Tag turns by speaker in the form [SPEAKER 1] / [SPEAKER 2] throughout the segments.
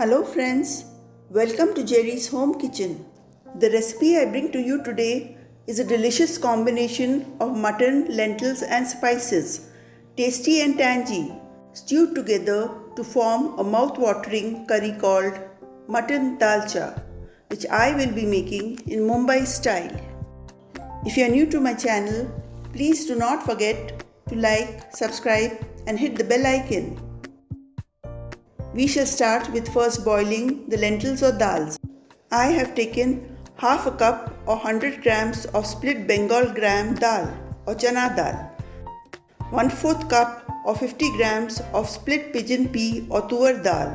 [SPEAKER 1] Hello friends, welcome to Jerry's Home Kitchen. The recipe I bring to you today is a delicious combination of mutton, lentils and spices, tasty and tangy, stewed together to form a mouth-watering curry called Mutton Dalcha, which I will be making in Mumbai style. If you are new to my channel, please do not forget to like, subscribe and hit the bell icon. We shall start with first boiling the lentils or dals. I have taken half a cup or 100 grams of split Bengal Gram dal or Channa dal, 1/4 cup or 50 grams of split pigeon pea or Toor Dal,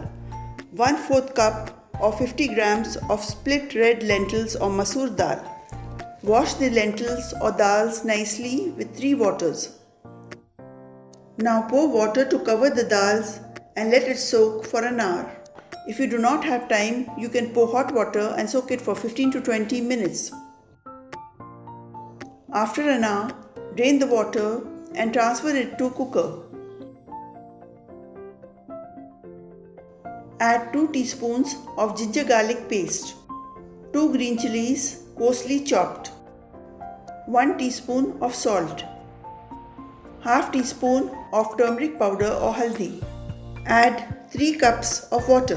[SPEAKER 1] 1/4 cup or 50 grams of split red lentils or Masoor dal. Wash the lentils or dals nicely with 3 waters. Now pour water to cover the dals and let it soak for an hour. If you do not have time, you can pour hot water and soak it for 15 to 20 minutes. After an hour, drain the water and transfer it to a cooker. Add 2 teaspoons of ginger garlic paste, 2 green chilies coarsely chopped, 1 teaspoon of salt, half teaspoon of turmeric powder or haldi. Add 3 cups of water.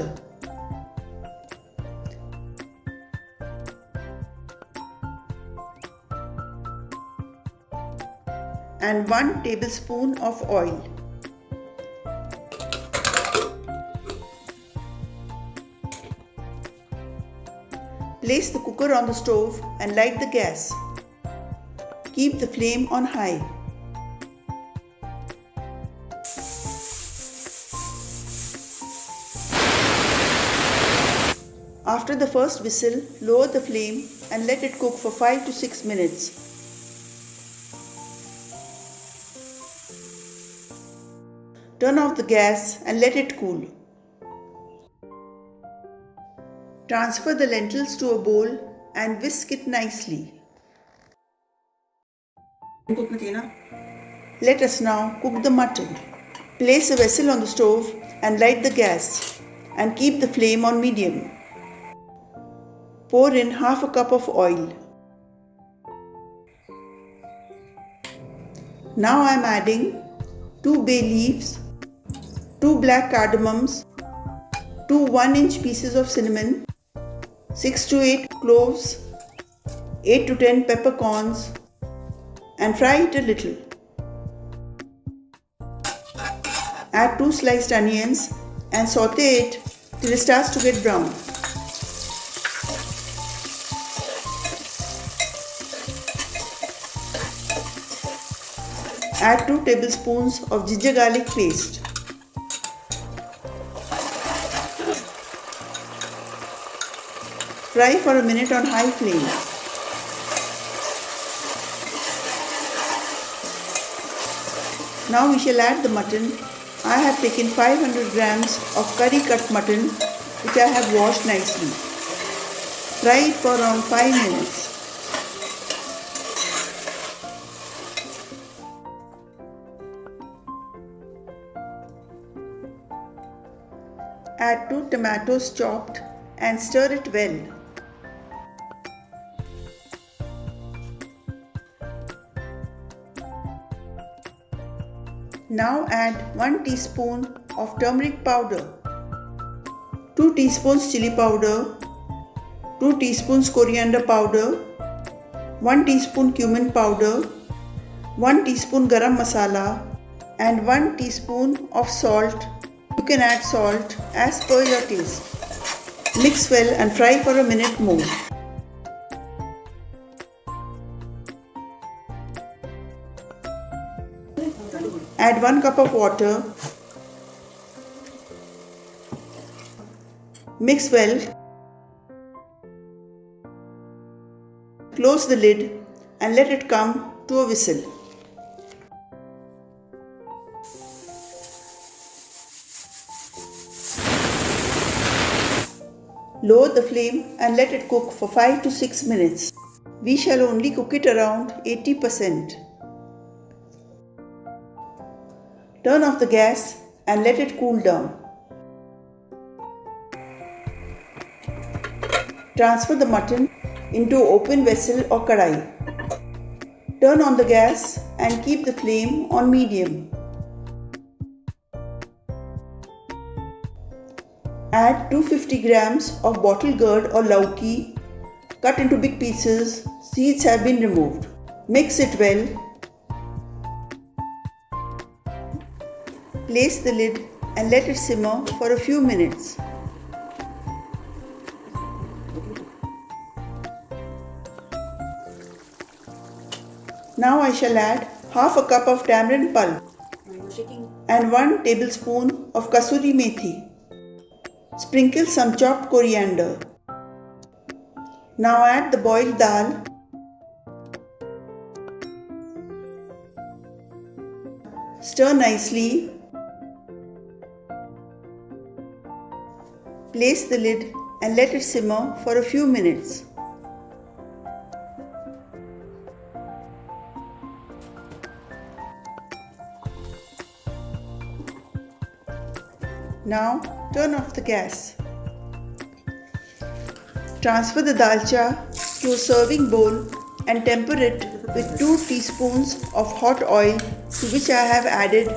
[SPEAKER 1] And 1 tablespoon of oil. Place the cooker on the stove and light the gas. Keep the flame on high. After the first whistle, lower the flame and let it cook for 5 to 6 minutes. Turn off the gas and let it cool. Transfer the lentils to a bowl and whisk it nicely. Let us now cook the mutton. Place a vessel on the stove and light the gas and keep the flame on medium. Pour in half a cup of oil. Now I am adding 2 bay leaves, 2 black cardamoms, 2 1-inch pieces of cinnamon, 6 to 8 cloves, 8 to 10 peppercorns and fry it a little. Add 2 sliced onions and saute it till it starts to get brown. Add 2 tablespoons of ginger garlic paste. Fry for a minute on high flame. Now we shall add the mutton. I have taken 500 grams of curry cut mutton which I have washed nicely. Fry it for around 5 minutes. Add 2 tomatoes chopped and stir it well. Now add 1 teaspoon of turmeric powder, 2 teaspoons chili powder, 2 teaspoons coriander powder, 1 teaspoon cumin powder, 1 teaspoon garam masala and 1 teaspoon of salt. You can add salt as per your taste. Mix well and fry for a minute more. Add 1 cup of water. Mix well. Close the lid and let it come to a whistle. Lower the flame and let it cook for 5 to 6 minutes. We shall only cook it around 80%. Turn off the gas and let it cool down. Transfer the mutton into open vessel or kadai. Turn on the gas and keep the flame on medium. Add 250 grams of bottle gourd or lauki, cut into big pieces. Seeds have been removed. Mix it well. Place the lid and let it simmer for a few minutes. Now I shall add half a cup of tamarind pulp and 1 tablespoon of kasuri methi. Sprinkle some chopped coriander. Now add the boiled dal. Stir nicely. Place the lid and let it simmer for a few minutes. Now turn off the gas. Transfer the dalcha to a serving bowl and temper it with 2 teaspoons of hot oil, to which I have added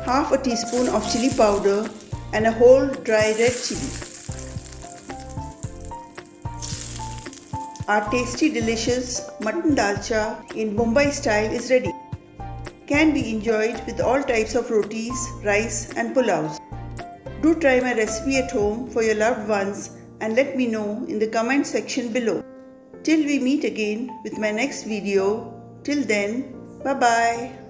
[SPEAKER 1] half a teaspoon of chili powder and a whole dry red chili. Our tasty delicious mutton dalcha in Mumbai style is ready. Can be enjoyed with all types of rotis, rice and pulaus. Do try my recipe at home for your loved ones and let me know in the comment section below. Till we meet again with my next video. Till then, bye bye.